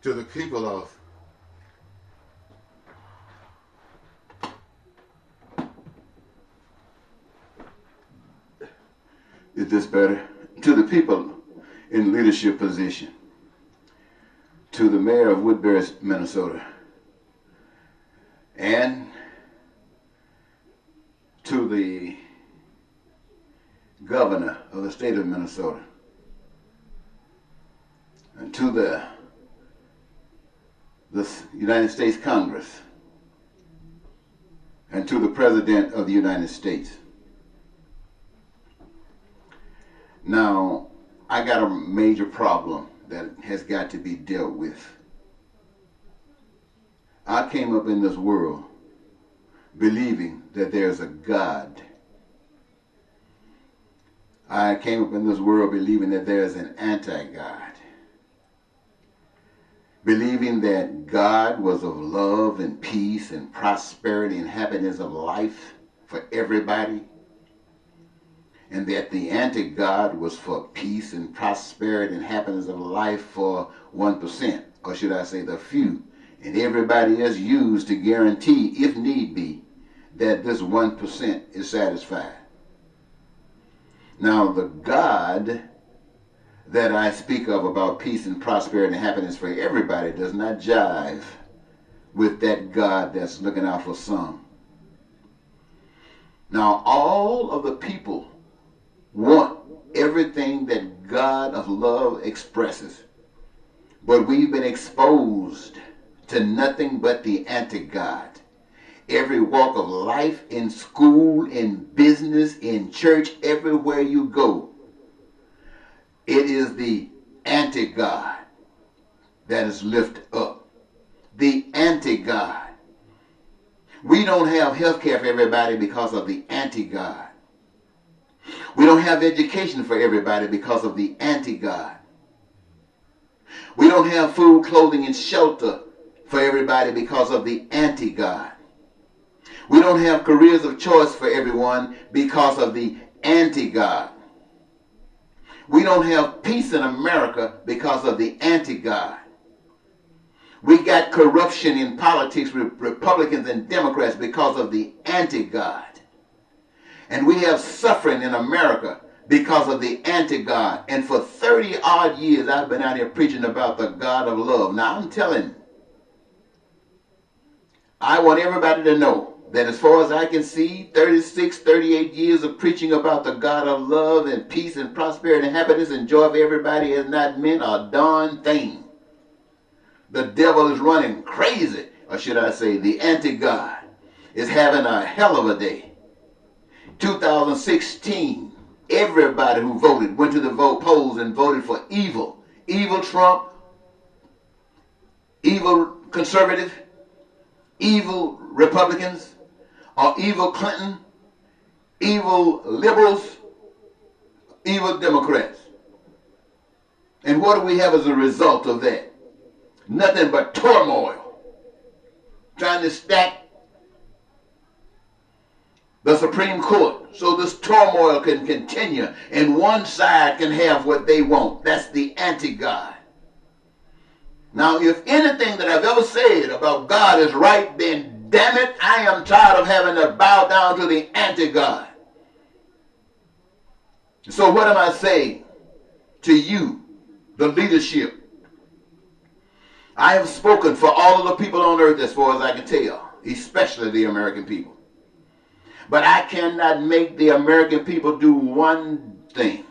to the people of is this better? To the people in leadership position, to the mayor of Woodbury, Minnesota, and to the governor of the state of Minnesota, and to the United States Congress, and to the President of the United States. Now, I got a major problem that has got to be dealt with. I came up in this world believing that there's a God. I came up in this world believing that there's an anti-God. Believing that God was of love and peace and prosperity and happiness of life for everybody, and that the anti-God was for peace and prosperity and happiness of life for 1%, or should I say the few, and everybody is used to guarantee, if need be, that this 1% is satisfied. Now, the God that I speak of about peace and prosperity and happiness for everybody does not jive with that God that's looking out for some. Now, all of the people want everything that God of love expresses, but we've been exposed to nothing but the anti-God. Every walk of life, in school, in business, in church, everywhere you go, it is the anti-God that is lifted up. The anti-God. We don't have health care for everybody because of the anti-God. We don't have education for everybody because of the anti-God. We don't have food, clothing, and shelter for everybody because of the anti-God. We don't have careers of choice for everyone because of the anti-God. We don't have peace in America because of the anti-God. We got corruption in politics with Republicans and Democrats because of the anti-God. And we have suffering in America because of the anti-God. And for 30 odd years, I've been out here preaching about the God of love. Now, I'm telling you, I want everybody to know that as far as I can see, 36, 38 years of preaching about the God of love and peace and prosperity and happiness and joy for everybody has not meant a darn thing. The devil is running crazy, or should I say the anti-God is having a hell of a day. 2016, everybody who voted went to the polls and voted for evil. Evil Trump, evil conservative, evil Republicans, or evil Clinton, evil liberals, evil Democrats. And what do we have as a result of that? Nothing but turmoil. Trying to stack the Supreme Court so this turmoil can continue and one side can have what they want. That's the anti-God. Now, if anything that I've ever said about God is right, then damn it, I am tired of having to bow down to the anti-God. So what am I saying to you, the leadership? I have spoken for all of the people on earth as far as I can tell, especially the American people. But I cannot make the American people do one thing.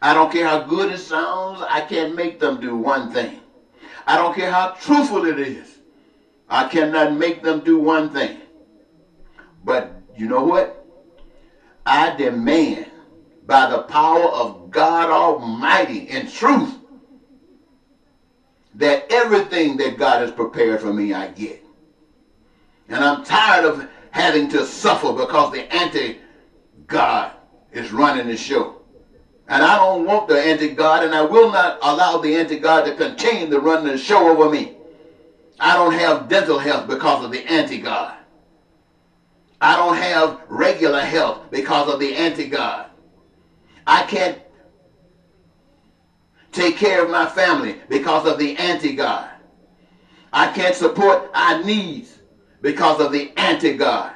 I don't care how good it sounds, I can't make them do one thing. I don't care how truthful it is, I cannot make them do one thing. But you know what? I demand by the power of God Almighty in truth that everything that God has prepared for me, I get. And I'm tired of having to suffer because the anti-God is running the show. And I don't want the anti-God, and I will not allow the anti-God to continue to run the show over me. I don't have dental health because of the anti-God. I don't have regular health because of the anti-God. I can't take care of my family because of the anti-God. I can't support our needs because of the anti-God.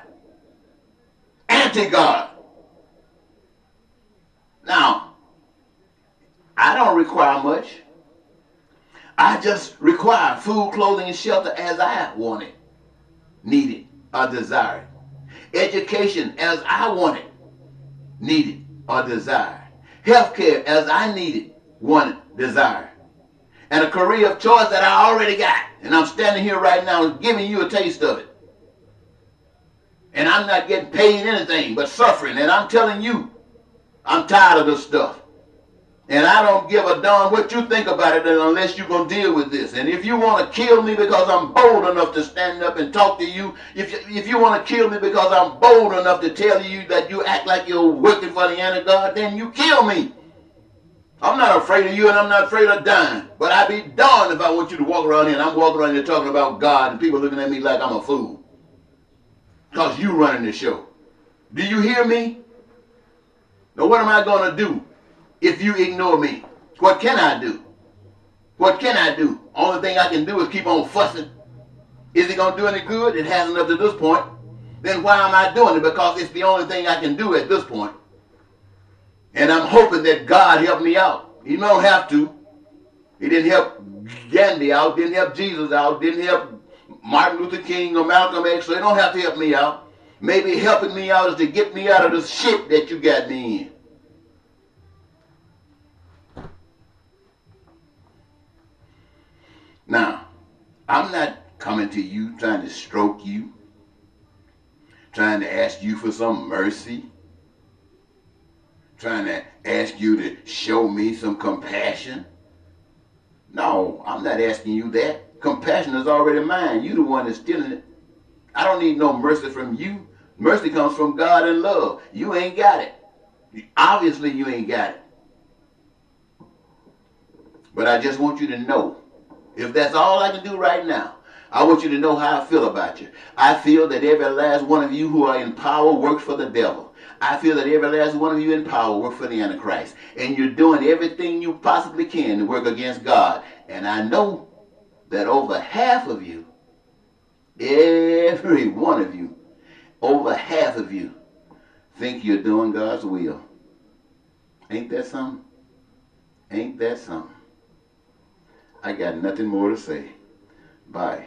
Anti-God. Now, I don't require much. I just require food, clothing, and shelter as I want it, need it, or desire it. Education as I want it, need it, or desire it. Healthcare as I need it, want it, desire it. And a career of choice that I already got. And I'm standing here right now giving you a taste of it. And I'm not getting paid anything but suffering. And I'm telling you, I'm tired of this stuff. And I don't give a darn what you think about it unless you're going to deal with this. And if you want to kill me because I'm bold enough to stand up and talk to you, if you want to kill me because I'm bold enough to tell you that you act like you're working for the anti-God, then you kill me. I'm not afraid of you and I'm not afraid of dying. But I'd be darned if I want you to walk around here and I'm walking around here talking about God and people looking at me like I'm a fool. Because you running the show. Do you hear me? Now what am I going to do if you ignore me? What can I do? What can I do? Only thing I can do is keep on fussing. Is it going to do any good? It hasn't up to this point. Then why am I doing it? Because it's the only thing I can do at this point. And I'm hoping that God help me out. He don't have to. He didn't help Gandhi out, didn't help Jesus out, didn't help Martin Luther King or Malcolm X, so he don't have to help me out. Maybe helping me out is to get me out of the shit that you got me in. Now, I'm not coming to you trying to stroke you, trying to ask you for some mercy, trying to ask you to show me some compassion. No, I'm not asking you that. Compassion is already mine. You the one that's stealing it. I don't need no mercy from you. Mercy comes from God and love. You ain't got it. Obviously you ain't got it. But I just want you to know, if that's all I can do right now, I want you to know how I feel about you. I feel that every last one of you who are in power works for the devil. I feel that every last one of you in power work for the Antichrist. And you're doing everything you possibly can to work against God. And I know that over half of you, every one of you, over half of you think you're doing God's will. Ain't that something? Ain't that something? I got nothing more to say. Bye.